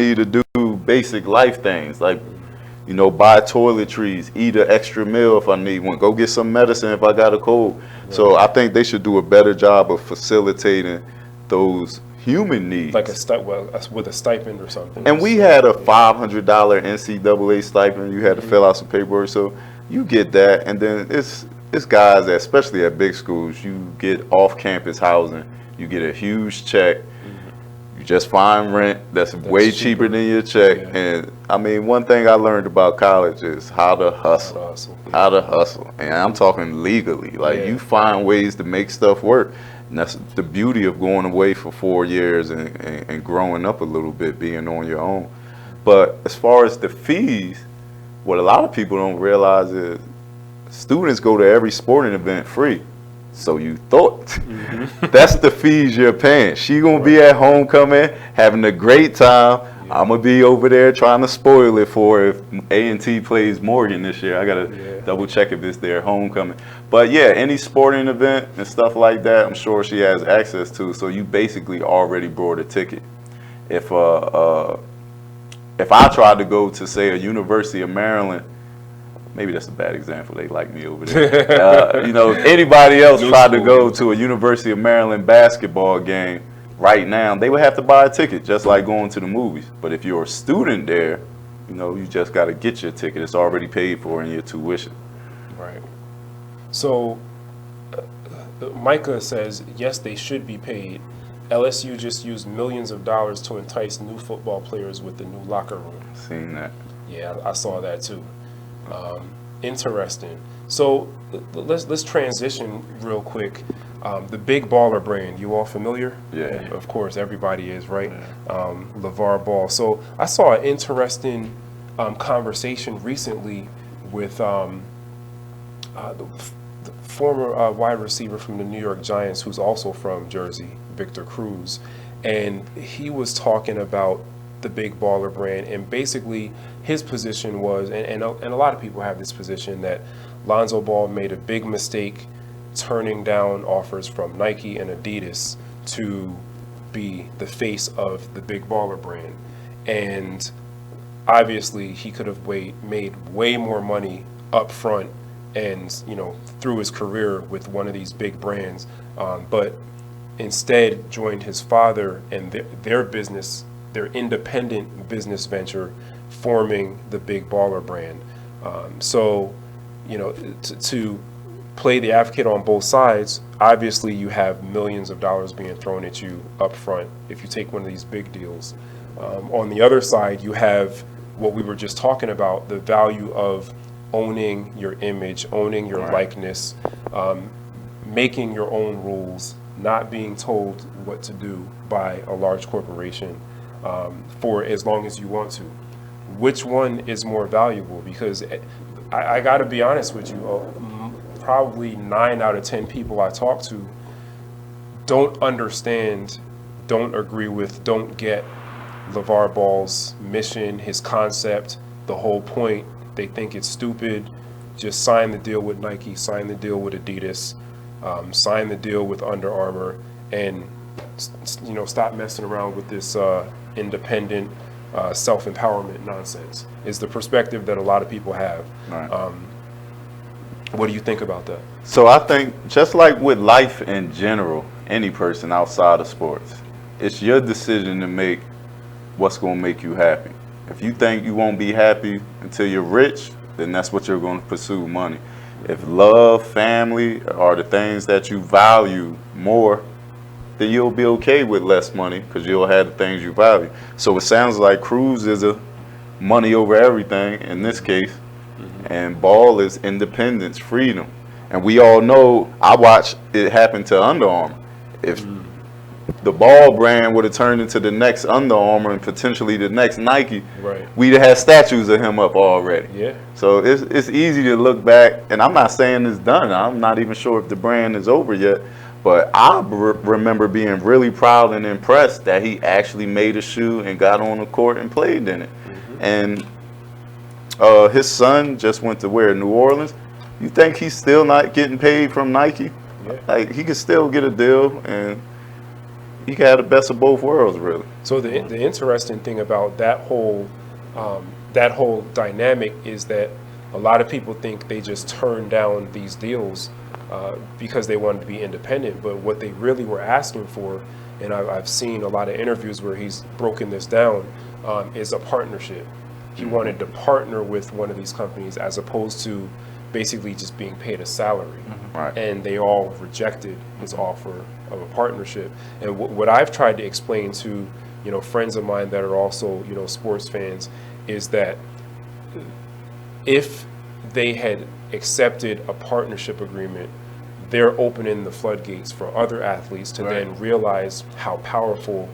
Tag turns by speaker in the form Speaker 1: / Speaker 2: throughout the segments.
Speaker 1: me to do basic life things like, you know, buy toiletries, eat an extra meal if I need one, go get some medicine if I got a cold. Right. So I think they should do a better job of facilitating those human needs.
Speaker 2: Like with a stipend or something.
Speaker 1: And we had a $500 NCAA stipend. You had to fill out some paperwork. So you get that. And then it's guys that, especially at big schools, you get off-campus housing. You get a huge check. You just find rent that's way cheaper than your check. Yeah. And I mean, one thing I learned about college is how to hustle. How to hustle. And I'm talking legally. Like, you find ways to make stuff work. And that's the beauty of going away for 4 years and growing up a little bit, being on your own. But as far as the fees, what a lot of people don't realize is students go to every sporting event free. So you thought. That's the fees you're paying. She gonna be at homecoming, having a great time. I'm gonna be over there trying to spoil it for her if A&T plays Morgan this year. I gotta double check if it's their homecoming. But yeah, any sporting event and stuff like that, I'm sure she has access to. So you basically already bought a ticket. If I tried to go to, say, a University of Maryland, maybe that's a bad example. They like me over there. You know, anybody else tried to go to a University of Maryland basketball game right now, they would have to buy a ticket, just like going to the movies. But if you're a student there, you know, you just got to get your ticket. It's already paid for in your tuition.
Speaker 2: Right. So Micah says, yes, they should be paid. LSU just used millions of dollars to entice new football players with the new locker room.
Speaker 1: Seen that.
Speaker 2: Yeah, I saw that too. Interesting. So let's transition real quick. The Big Baller brand, you all familiar?
Speaker 1: Yeah.
Speaker 2: And of course, everybody is, right? Yeah. LeVar Ball. So I saw an interesting conversation recently with the former wide receiver from the New York Giants, who's also from Jersey, Victor Cruz. And he was talking about the Big Baller brand, and basically his position was, and a lot of people have this position, that Lonzo Ball made a big mistake turning down offers from Nike and Adidas to be the face of the Big Baller brand. And obviously he could have made way more money up front and, you know, through his career with one of these big brands, but instead joined his father and their business, their independent business venture, forming the Big Baller brand. So, you know, to play the advocate on both sides, obviously you have millions of dollars being thrown at you up front if you take one of these big deals. On the other side, you have what we were just talking about, the value of owning your image, owning your likeness, making your own rules, not being told what to do by a large corporation for as long as you want to. Which one is more valuable? Because I got to be honest with you, probably 9 out of 10 people I talk to don't understand, don't agree with, don't get LeVar Ball's mission, his concept, the whole point. They think it's stupid. Just sign the deal with Nike, sign the deal with Adidas, sign the deal with Under Armour, and, you know, stop messing around with this independent self-empowerment nonsense, is the perspective that a lot of people have. Right. What do you think about that?
Speaker 1: So I think, just like with life in general, any person outside of sports, it's your decision to make what's going to make you happy. If you think you won't be happy until you're rich, then that's what you're going to pursue, money. If love, family are the things that you value more, then you'll be okay with less money because you'll have the things you value. So it sounds like Cruz is a money over everything in this case, and Ball is independence, freedom. And we all know, I watched it happen to Under Armour. If the Ball brand would have turned into the next Under Armour and potentially the next Nike, we'd have had statues of him up already.
Speaker 2: Yeah.
Speaker 1: So it's easy to look back, and I'm not saying it's done. I'm not even sure if the brand is over yet, but I remember being really proud and impressed that he actually made a shoe and got on the court and played in it. And his son just went to where? New Orleans. You think he's still not getting paid from Nike?
Speaker 2: Yeah.
Speaker 1: Like, he could still get a deal, and he can have the best of both worlds, really.
Speaker 2: So the interesting thing about that whole dynamic is that a lot of people think they just turned down these deals because they wanted to be independent, but what they really were asking for, and I've seen a lot of interviews where he's broken this down, is a partnership. He wanted to partner with one of these companies as opposed to basically just being paid a salary.
Speaker 1: Right.
Speaker 2: And they all rejected his offer of a partnership. And what I've tried to explain to, friends of mine that are also, sports fans, is that if they had accepted a partnership agreement, they're opening the floodgates for other athletes to then realize how powerful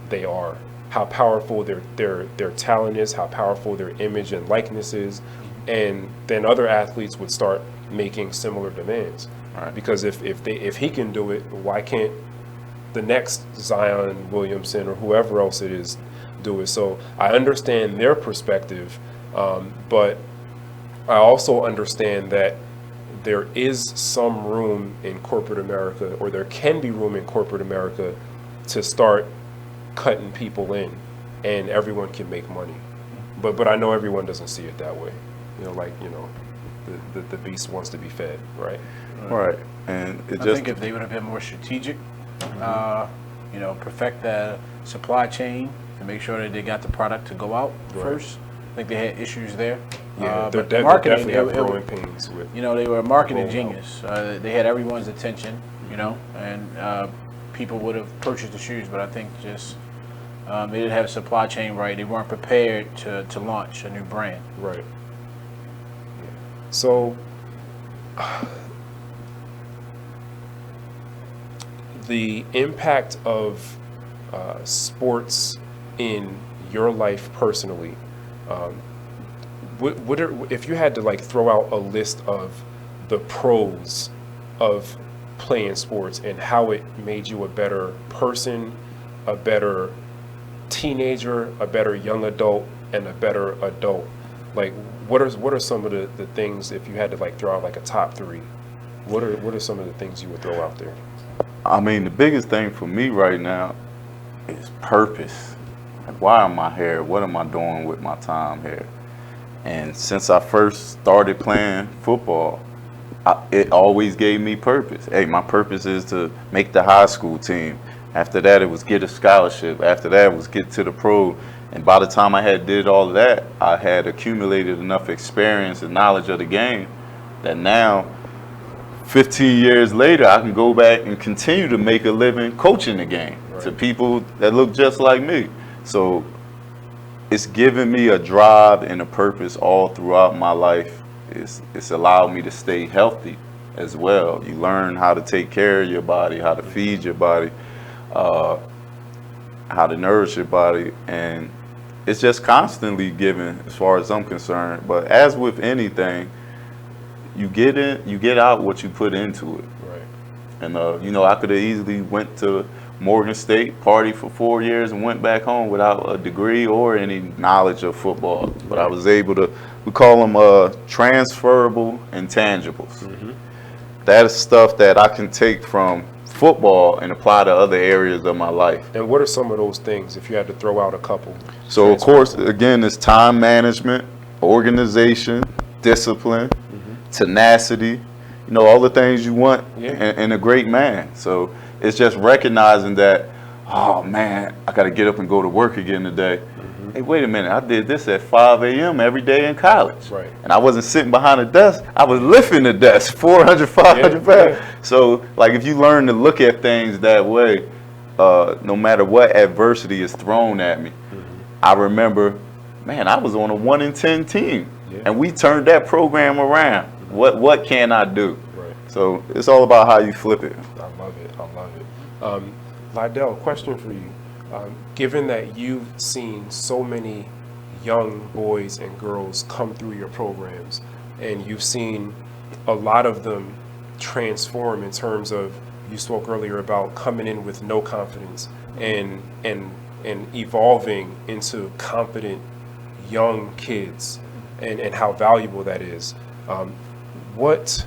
Speaker 2: they are, how powerful their talent is, how powerful their image and likeness is, and then other athletes would start making similar demands.
Speaker 1: Right.
Speaker 2: Because if he can do it, why can't the next Zion Williamson or whoever else it is do it? So I understand their perspective, but I also understand that there is some room in corporate America, or there can be room in corporate America, to start cutting people in, and everyone can make money. But I know everyone doesn't see it that way. The beast wants to be fed, right?
Speaker 1: Right. And
Speaker 3: I think if they would have been more strategic, perfect the supply chain to make sure that they got the product to go out first. I think they had issues there.
Speaker 2: Yeah,
Speaker 3: but
Speaker 2: they
Speaker 3: marketing,
Speaker 2: definitely have growing pains with.
Speaker 3: They were a marketing genius. They had everyone's attention, and people would have purchased the shoes. But I think just they didn't have a supply chain right. They weren't prepared to launch a new brand.
Speaker 2: Right. So the impact of sports in your life personally, if you had to throw out a list of the pros of playing sports and how it made you a better person, a better teenager, a better young adult, and a better adult, what are some of the things, if you had to throw out a top three, what are some of the things you would throw out there?
Speaker 1: I mean, the biggest thing for me right now is purpose. Why am I here? What am I doing with my time here? And since I first started playing football, it always gave me purpose. Hey, my purpose is to make the high school team. After that, it was get a scholarship. After that, it was get to the pro. And by the time I had did all of that, I had accumulated enough experience and knowledge of the game that now, 15 years later, I can go back and continue to make a living coaching the game to people that look just like me. So it's given me a drive and a purpose all throughout my life. It's allowed me to stay healthy as well. You learn how to take care of your body, how to feed your body, how to nourish your body, and it's just constantly given as far as I'm concerned. But as with anything, you get out what you put into it.
Speaker 2: Right.
Speaker 1: And I could have easily went to Morgan State, partied for 4 years, and went back home without a degree or any knowledge of football. But I was able to, we call them transferable intangibles. Mm-hmm. That is stuff that I can take from football and apply to other areas of my life.
Speaker 2: And what are some of those things, if you had to throw out a couple?
Speaker 1: So of course, again, it's time management, organization, discipline, tenacity, all the things you want in a great man. So it's just recognizing that, oh man, I got to get up and go to work again today. Hey, wait a minute, I did this at 5 a.m. every day in college.
Speaker 2: Right.
Speaker 1: And I wasn't sitting behind a desk, I was lifting the desk, 400, 500 pounds. Yeah. So if you learn to look at things that way, no matter what adversity is thrown at me, I remember, man, I was on a 1 in 10 team. Yeah. And we turned that program around. What can I do? Right. So it's all about how you flip it.
Speaker 2: I love it. Lydell, question for you. Given that you've seen so many young boys and girls come through your programs, and you've seen a lot of them transform in terms of, you spoke earlier about coming in with no confidence and evolving into confident young kids, and how valuable that is. What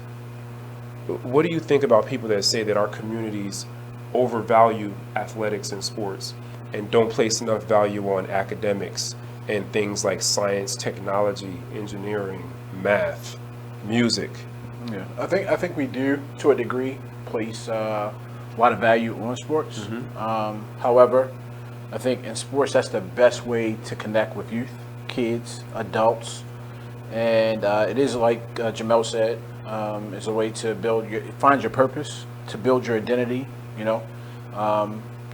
Speaker 2: do you think about people that say that our communities overvalue athletics and sports and don't place enough value on academics and things like science, technology, engineering, math, music.
Speaker 3: Yeah, I think we do to a degree place a lot of value on sports. However, I think in sports that's the best way to connect with youth, kids, adults, and it is like Jamel said, it's a way to find your purpose, to build your identity, you know,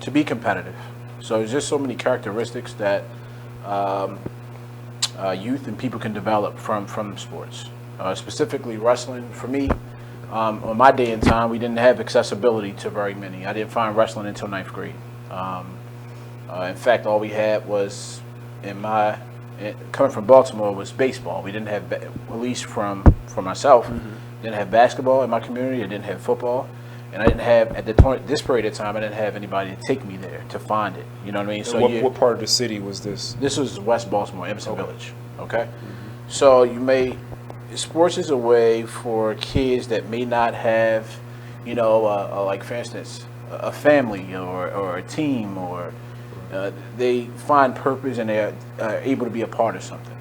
Speaker 3: to be competitive. So there's just so many characteristics that youth and people can develop from sports. Specifically wrestling, for me, on my day and time, we didn't have accessibility to very many. I didn't find wrestling until 9th grade. In fact, all we had was, coming from Baltimore, was baseball. We didn't have, at least for myself, didn't have basketball in my community. I didn't have football. And I didn't have, at this period of time, I didn't have anybody to take me there to find it. You know what I mean? So
Speaker 2: what part of the city was this?
Speaker 3: This was West Baltimore, Emerson Village. Okay? So sports is a way for kids that may not have, you know, like for instance, a family or a team, or they find purpose and they're able to be a part of something.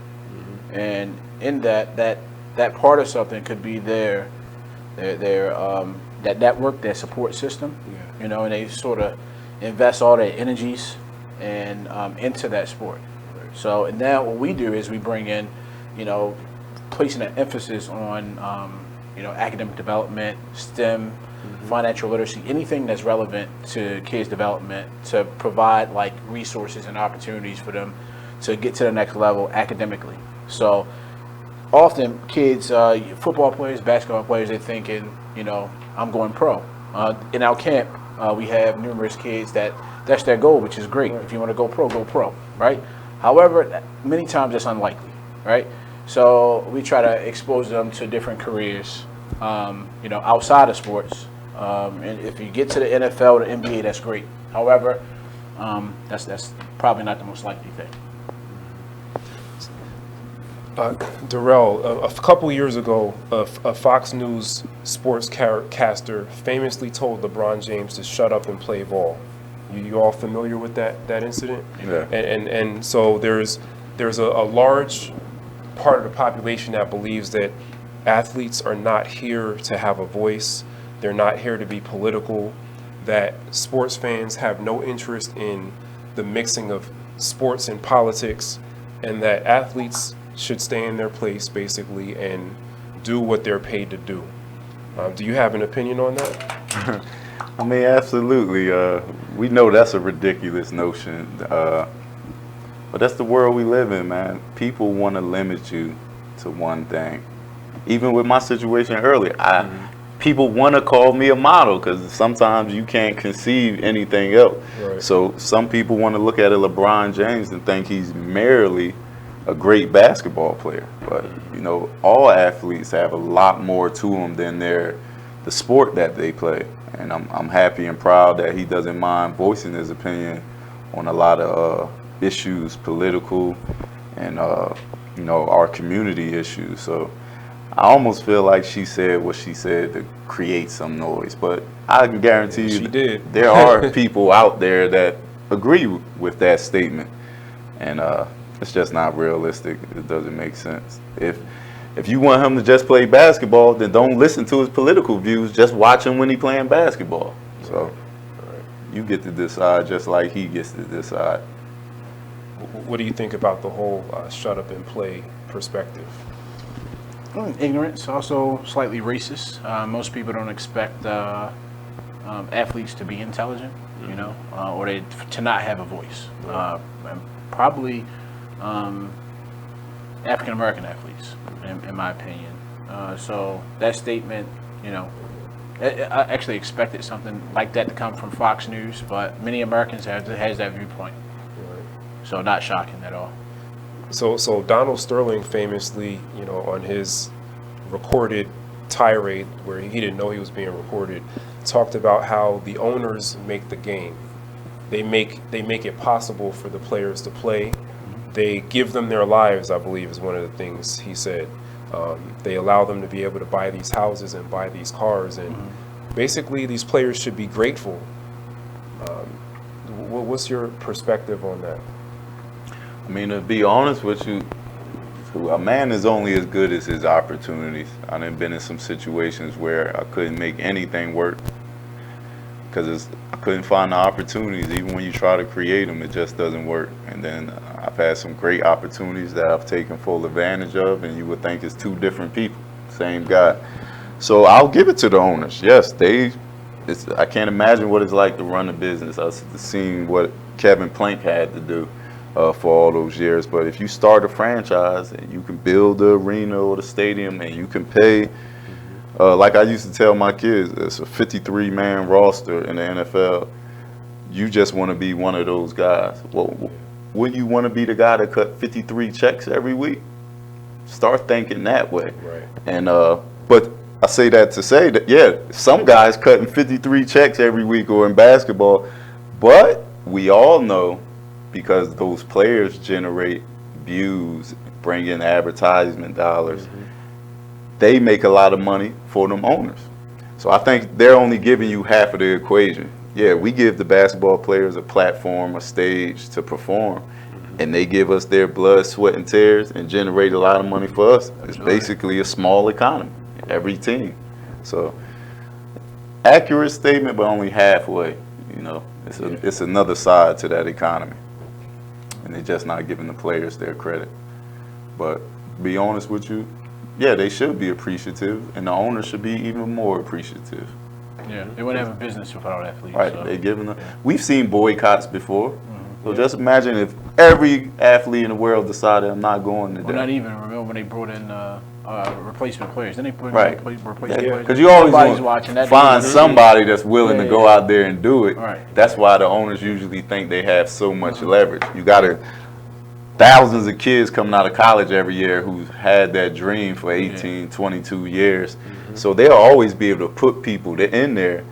Speaker 3: And in that part of something could be their that network, their support system, you know, and they sort of invest all their energies and into that sport. So, and now what we do is we bring in, you know, placing an emphasis on, you know, academic development, STEM, financial literacy, anything that's relevant to kids' development, to provide like resources and opportunities for them to get to the next level academically. So often kids, football players, basketball players, they're thinking, you know, I'm going pro. In our camp, we have numerous kids that's their goal, which is great. If you want to go pro, right? However, many times it's unlikely, right? So we try to expose them to different careers, you know, outside of sports. And if you get to the NFL or the NBA, that's great. However, that's probably not the most likely thing.
Speaker 2: Derrell, a couple years ago, a Fox News sportscaster famously told LeBron James to shut up and play ball. You all familiar with that incident?
Speaker 1: Yeah.
Speaker 2: And so there's a large part of the population that believes that athletes are not here to have a voice. They're not here to be political. That sports fans have no interest in the mixing of sports and politics, and that athletes should stay in their place basically and do what they're paid to do. Do you have an opinion on that?
Speaker 1: I mean, absolutely. We know that's a ridiculous notion, but that's the world we live in, man. People want to limit you to one thing. Even with my situation earlier, people want to call me a model because sometimes you can't conceive anything else.
Speaker 2: Right.
Speaker 1: So some people want to look at a LeBron James and think he's merely a great basketball player. But, you know, all athletes have a lot more to them than the sport that they play. And I'm happy and proud that he doesn't mind voicing his opinion on a lot of issues, political and, you know, our community issues. So I almost feel like she said what she said to create some noise, but I can guarantee you
Speaker 2: she did.
Speaker 1: There are people out there that agree with that statement, and it's just not realistic. It doesn't make sense. If you want him to just play basketball, then don't listen to his political views. Just watch him when he's playing basketball. So you get to decide just like he gets to decide.
Speaker 2: What do you think about the whole shut up and play perspective?
Speaker 3: Ignorance, also slightly racist. Most people don't expect athletes to be intelligent, you know, or to not have a voice. And probably African American athletes, in my opinion. So that statement, you know, I actually expected something like that to come from Fox News, but many Americans has that viewpoint. So not shocking at all.
Speaker 2: So Donald Sterling famously, you know, on his recorded tirade where he didn't know he was being recorded, talked about how the owners make the game. They make it possible for the players to play. They give them their lives, I believe, is one of the things he said. They allow them to be able to buy these houses and buy these cars, and basically these players should be grateful what's your perspective on that?
Speaker 1: I mean, to be honest with you, a man is only as good as his opportunities. I've been in some situations where I couldn't make anything work because I couldn't find the opportunities. Even when you try to create them, it just doesn't work. And then I've had some great opportunities that I've taken full advantage of, and you would think it's two different people, same guy. So I'll give it to the owners. Yes, I can't imagine what it's like to run a business. I've seen what Kevin Plank had to do for all those years. But if you start a franchise and you can build the arena or the stadium and you can pay, like I used to tell my kids, it's a 53-man roster in the NFL. You just want to be one of those guys. Well, wouldn't you want to be the guy that cut 53 checks every week? Start thinking that way.
Speaker 2: Right.
Speaker 1: And but I say that to say that, yeah, some guys cutting 53 checks every week or in basketball, but we all know because those players generate views, bring in advertisement dollars, they make a lot of money for them owners. So I think they're only giving you half of the equation. Yeah, we give the basketball players a platform, a stage to perform, and they give us their blood, sweat, and tears and generate a lot of money for us. It's basically a small economy, every team. So accurate statement, but only halfway. You know, it's another side to that economy, and they're just not giving the players their credit. But to be honest with you, yeah, they should be appreciative, and the owners should be even more appreciative.
Speaker 3: Yeah, they wouldn't have a business without athletes.
Speaker 1: Right,
Speaker 3: so.
Speaker 1: they're giving them. We've seen boycotts before. So just imagine if every athlete in the world decided I'm not going to
Speaker 3: Well,
Speaker 1: that.
Speaker 3: not even. Remember when they brought in replacement players? Then they put in
Speaker 1: Right.
Speaker 3: replacement players.
Speaker 1: Because you always
Speaker 3: Nobody's
Speaker 1: want
Speaker 3: watching
Speaker 1: to
Speaker 3: that.
Speaker 1: find somebody that's willing to go
Speaker 3: Yeah.
Speaker 1: out there and do it.
Speaker 3: Right.
Speaker 1: That's why the owners usually think they have so much leverage. You got thousands of kids coming out of college every year who've had that dream for 18, 22 years. So they'll always be able to put people in there,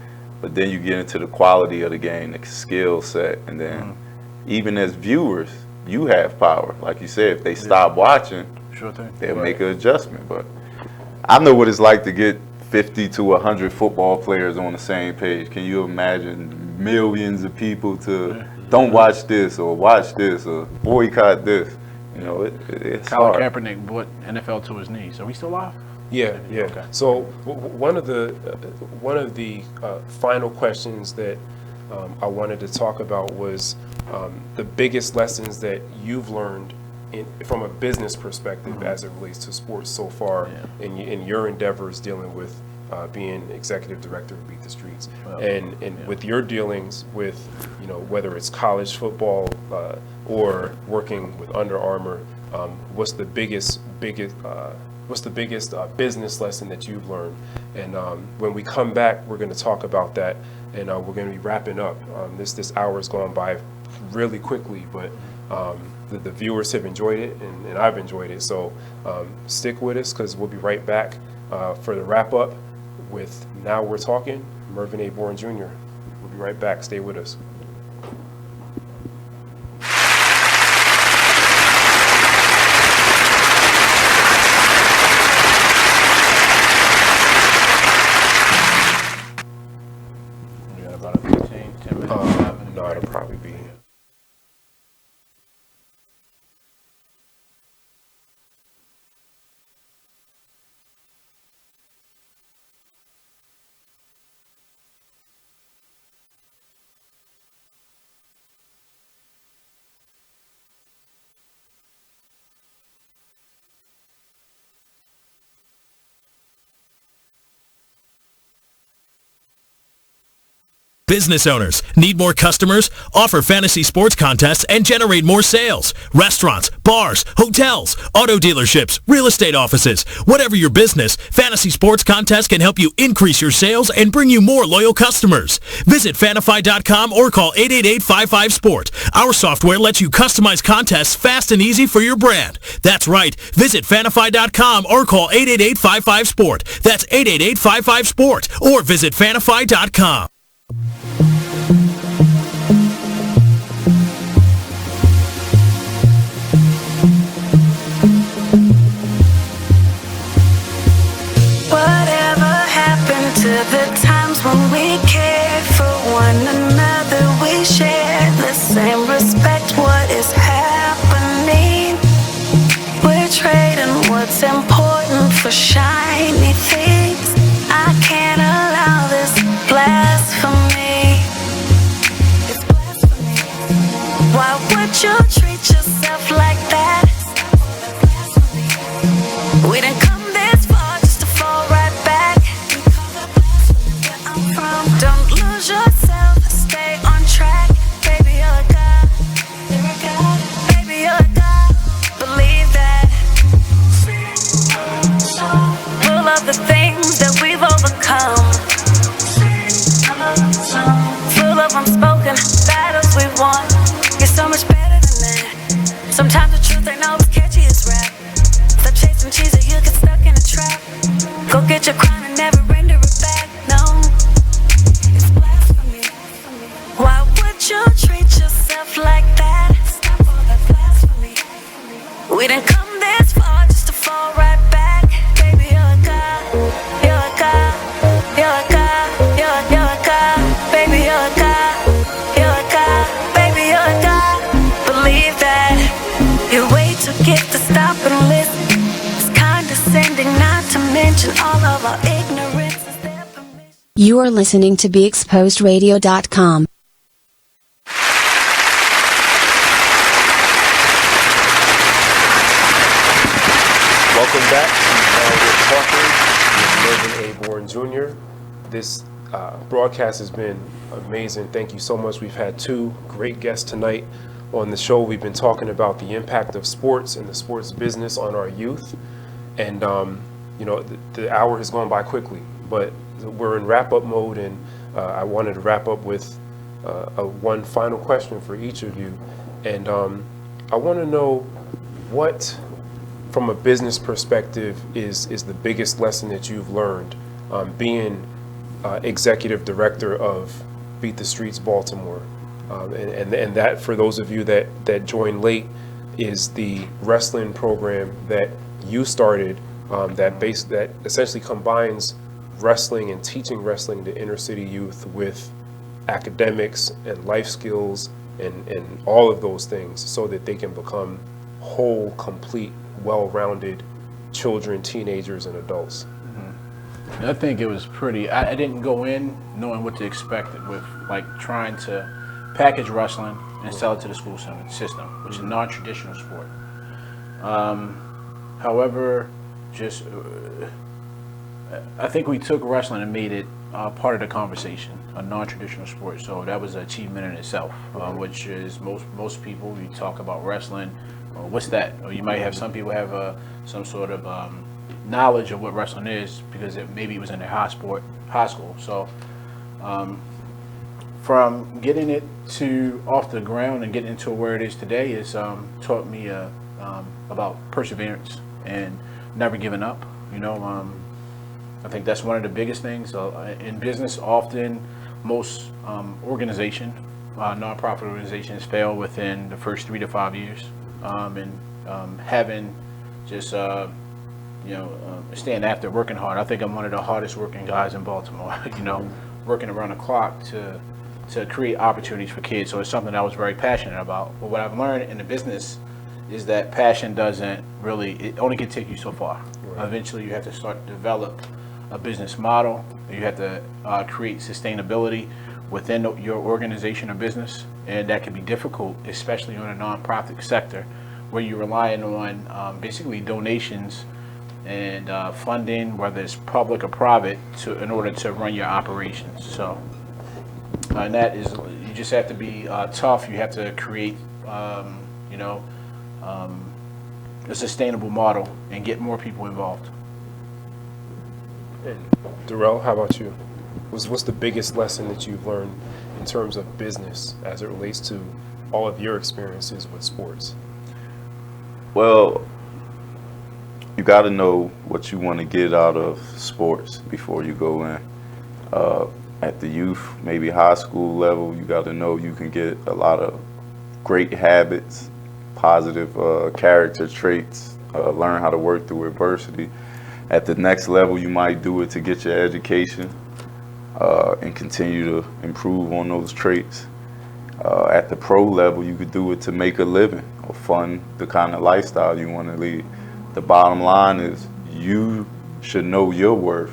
Speaker 1: but then you get into the quality of the game, the skill set, and then even as viewers, you have power. Like you said, if they stop watching,
Speaker 3: Sure thing.
Speaker 1: they'll make an adjustment. But I know what it's like to get 50 to 100 football players on the same page. Can you imagine millions of people to don't watch this or watch this or boycott this? You know, it's
Speaker 3: Colin
Speaker 1: hard.
Speaker 3: Kaepernick brought NFL to his knees. Are we still live?
Speaker 2: Yeah.
Speaker 3: Okay.
Speaker 2: So one of the final questions that I wanted to talk about was the biggest lessons that you've learned from a business perspective as it relates to sports so far in your endeavors dealing with being executive director of Beat the Streets, and with your dealings with, you know, whether it's college football or working with Under Armour, what's the biggest business lesson that you've learned? And when we come back, we're going to talk about that, and we're going to be wrapping up. This hour's gone by really quickly, but the viewers have enjoyed it, and I've enjoyed it. So stick with us, because we'll be right back for the wrap up with Now We're Talking, Mervin A. Bourne Jr. We'll be right back. Stay with us.
Speaker 3: We got about a 10 minutes.
Speaker 2: No, it'll probably be.
Speaker 4: Business owners, need more customers? Offer fantasy sports contests and generate more sales. Restaurants, bars, hotels, auto dealerships, real estate offices. Whatever your business, fantasy sports contests can help you increase your sales and bring you more loyal customers. Visit Fanify.com or call 888-55-SPORT. Our software lets you customize contests fast and easy for your brand. That's right. Visit Fanify.com or call 888-55-SPORT. That's 888-55-SPORT or visit Fanify.com.
Speaker 5: Whatever happened to the times when we cared for one another, we shared the same what's important for shiny things. I can't allow this blasphemy. It's blasphemy. Why would you treat yourself like that? We didn't come this far just to fall right back. Where I'm from, don't lose yourself, stay on track. Baby, you're a god. You're a god. Baby, you're a god. Believe that. Full of the things that we've overcome. Full of unspoken battles we've won. You're so much better than that. Sometimes the truth ain't always catchy as rap. Stop chasing cheese or you get stuck in a trap. Go get your crown and never render it back. No, it's blasphemy. Why would you treat yourself like that? Stop all that blasphemy. We didn't come this far just to fall right back. Baby, you're a god. You're a god. You're a god. You're a god. Baby, you're a god. You're a god. Baby, you're a god. Believe that. You're way too gifted to stop and listen. It's condescending, not to mention all of our ignorance. Is their permission?
Speaker 6: You are listening to BeExposedRadio.com.
Speaker 2: Welcome back to We're Talking with Mervin A. Bourne Jr. This broadcast has been amazing. Thank you so much. We've had two great guests tonight on the show. We've been talking about the impact of sports and the sports business on our youth. And, the hour has gone by quickly, but we're in wrap-up mode, and I wanted to wrap up with one final question for each of you. And I want to know what, from a business perspective, is the biggest lesson that you've learned being executive director of Beat the Streets Baltimore. And that, for those of you that joined late, is the wrestling program that you started that essentially combines wrestling and teaching wrestling to inner city youth with academics and life skills and all of those things so that they can become whole, complete, well-rounded children, teenagers, and adults.
Speaker 3: I think it was pretty, I didn't go in knowing what to expect with like trying to package wrestling and sell it to the school system, which is a non-traditional sport. However, I think we took wrestling and made it part of the conversation, a non-traditional sport. So that was an achievement in itself, which is most people, you talk about wrestling, what's that? Or you might have some people have some sort of knowledge of what wrestling is because maybe it was in their high school. So from getting it to off the ground and getting into where it is today has taught me about perseverance and never giving up. I think that's one of the biggest things in business. Often, most nonprofit organizations fail within the first 3 to 5 years, and having just staying after, working hard. I think I'm one of the hardest working guys in Baltimore. Working around the clock to create opportunities for kids. So it's something I was very passionate about. But what I've learned in the business is that passion it only can take you so far. Right. Eventually you have to start to develop a business model. You have to create sustainability within your organization or business. And that can be difficult, especially on a nonprofit sector where you're relying on basically donations and funding, whether it's public or private, in order to run your operations. So, and that is, you just have to be tough. You have to create, a sustainable model and get more people involved.
Speaker 2: And Derrell, how about you? What's the biggest lesson that you've learned in terms of business as it relates to all of your experiences with sports?
Speaker 1: Well, you got to know what you want to get out of sports before you go in. At the youth, maybe high school level, you got to know you can get a lot of great habits, positive character traits, learn how to work through adversity. At the next level, you might do it to get your education and continue to improve on those traits. At the pro level, you could do it to make a living or fund the kind of lifestyle you want to lead. the bottom line is you should know your worth,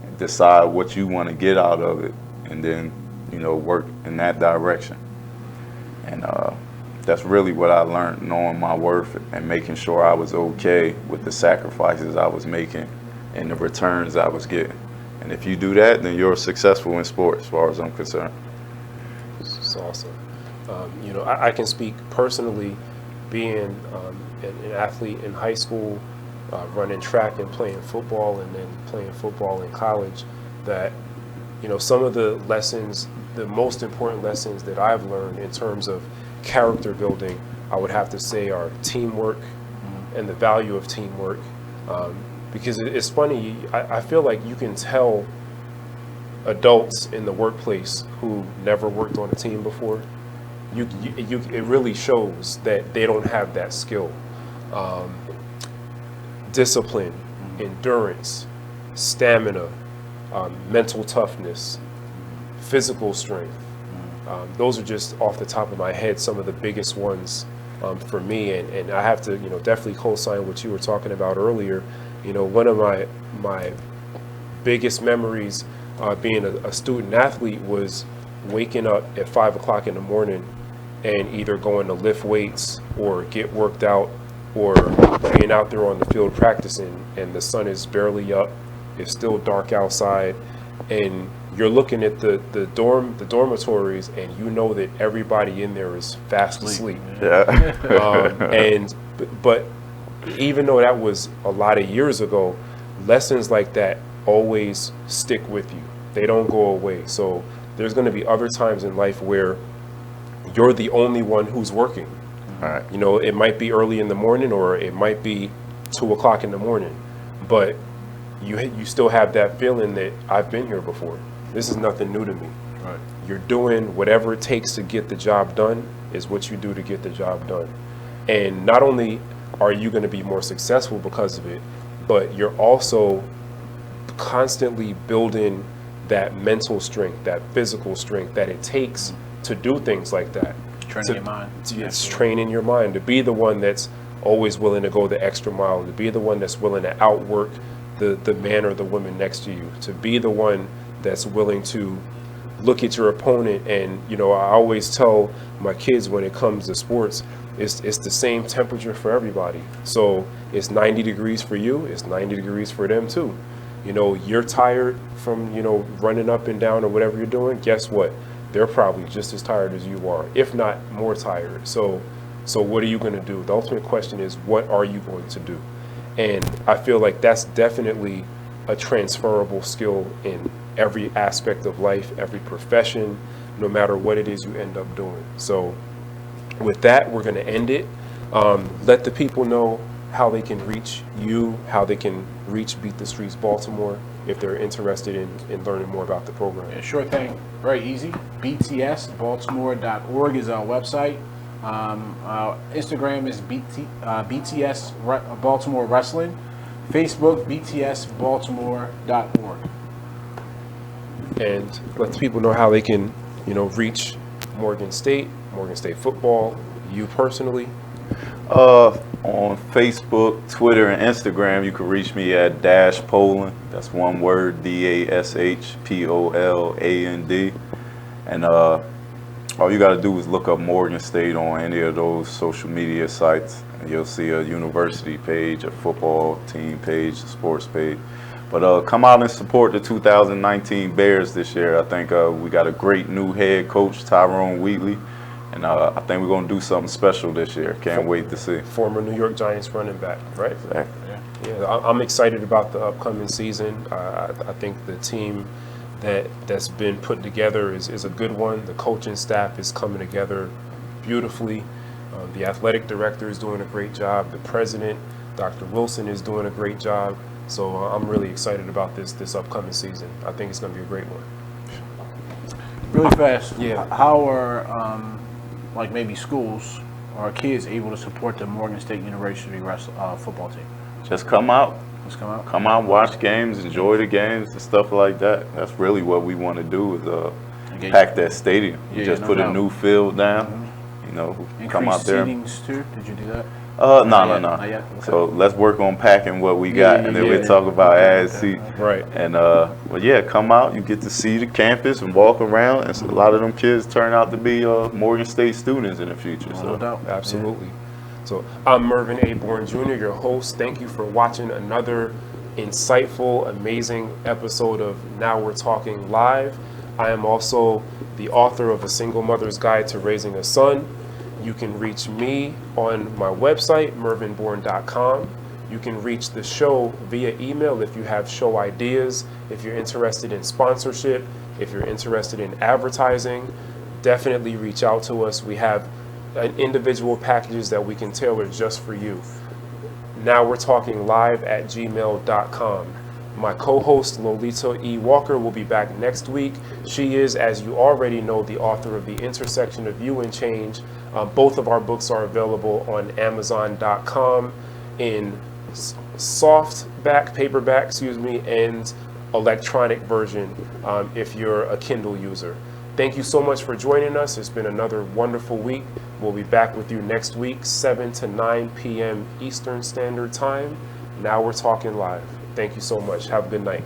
Speaker 1: and decide what you want to get out of it, and then, work in that direction. And that's really what I learned, knowing my worth and making sure I was okay with the sacrifices I was making and the returns I was getting. And if you do that, then you're successful in sports, as far as I'm concerned.
Speaker 2: It's awesome. I can speak personally, being an athlete in high school, running track and playing football, and then playing football in college, that some of the lessons, the most important lessons that I've learned in terms of character building, I would have to say, are teamwork and the value of teamwork. Because it's funny, I feel like you can tell adults in the workplace who never worked on a team before, it really shows that they don't have that skill. Discipline, endurance, stamina, mental toughness, physical strength. Those are just off the top of my head some of the biggest ones for me, and I have to definitely co-sign what you were talking about earlier. One of my biggest memories being a student athlete was waking up at 5 o'clock in the morning and either going to lift weights or get worked out, or being out there on the field practicing, and the sun is barely up, it's still dark outside, and you're looking at the dormitories, and you know that everybody in there is fast asleep.
Speaker 1: Yeah.
Speaker 2: But even though that was a lot of years ago, lessons like that always stick with you. They don't go away. So there's going to be other times in life where you're the only one who's working.
Speaker 1: All right.
Speaker 2: It might be early in the morning, or it might be 2 o'clock in the morning, but you still have that feeling that I've been here before. This is nothing new to me.
Speaker 3: Right.
Speaker 2: You're doing whatever it takes to get the job done is what you do to get the job done. And not only are you going to be more successful because of it, but you're also constantly building that mental strength, that physical strength that it takes to do things like that.
Speaker 3: Training your mind.
Speaker 2: It's training your mind to be the one that's always willing to go the extra mile, to be the one that's willing to outwork the man or the woman next to you, to be the one that's willing to look at your opponent. And I always tell my kids, when it comes to sports, it's the same temperature for everybody. So it's 90 degrees for you, it's 90 degrees for them too. You're tired from running up and down or whatever you're doing. Guess what? They're probably just as tired as you are, if not more tired. So what are you going to do? The ultimate question is, what are you going to do? And I feel like that's definitely a transferable skill in every aspect of life, every profession, no matter what it is you end up doing. So with that, we're going to end it. Let the people know how they can reach you, how they can reach Beat the Streets Baltimore if they're interested in learning more about the program.
Speaker 3: Yeah, sure thing. Very easy. btsbaltimore.org is our website. Our Instagram is BTS Baltimore Wrestling. Facebook, btsbaltimore.org.
Speaker 2: And let the people know how they can, reach Morgan State football, you personally.
Speaker 1: On Facebook, Twitter, and Instagram, you can reach me at _Poland. That's one word, DASHPOLAND. And all you got to do is look up Morgan State on any of those social media sites, and you'll see a university page, a football team page, a sports page. But come out and support the 2019 Bears this year. I think we got a great new head coach, Tyrone Wheatley. And I think we're going to do something special this year. Can't wait to see.
Speaker 2: Former New York Giants running back, right?
Speaker 1: Exactly.
Speaker 2: Yeah, I'm excited about the upcoming season. I think the team that's been put together is a good one. The coaching staff is coming together beautifully. The athletic director is doing a great job. The president, Dr. Wilson, is doing a great job. So I'm really excited about this upcoming season. I think it's going to be a great one.
Speaker 3: Really fast.
Speaker 2: Yeah.
Speaker 3: How are maybe schools or kids able to support the Morgan State University football team?
Speaker 1: Just come out.
Speaker 3: Let's come out.
Speaker 1: Come out, watch games, enjoy the games, and stuff like that. That's really what we want to do, is pack that stadium.
Speaker 3: Yeah,
Speaker 1: Just
Speaker 3: no
Speaker 1: put
Speaker 3: doubt.
Speaker 1: a new field down. Come out
Speaker 3: Increase
Speaker 1: there.
Speaker 3: seatings too. Did you do that?
Speaker 1: No.
Speaker 3: Not yet? Okay.
Speaker 1: So let's work on packing what we
Speaker 3: Yeah,
Speaker 1: got, and then
Speaker 3: yeah,
Speaker 1: we'll
Speaker 3: yeah.
Speaker 1: talk about
Speaker 3: Okay,
Speaker 1: ads, see.
Speaker 2: Right.
Speaker 1: And well, yeah, come out. You get to see the campus and walk around, and so a lot of them kids turn out to be Morgan State students in the future.
Speaker 3: No
Speaker 1: So
Speaker 3: doubt.
Speaker 2: Absolutely. So I'm Mervin A. Bourne Jr., your host. Thank you for watching another insightful, amazing episode of Now We're Talking Live. I am also the author of A Single Mother's Guide to Raising a Son. You can reach me on my website, mervinbourne.com. You can reach the show via email if you have show ideas, if you're interested in sponsorship, if you're interested in advertising. Definitely reach out to us. We have individual packages that we can tailor just for you. Now we're talking live at gmail.com. My co-host Lolita E. Walker will be back next week. She is, as you already know, the author of The Intersection of You and Change. Both of our books are available on Amazon.com in paperback, and electronic version if you're a Kindle user. Thank you so much for joining us. It's been another wonderful week. We'll be back with you next week, 7 to 9 p.m. Eastern Standard Time. Now we're talking live. Thank you so much. Have a good night.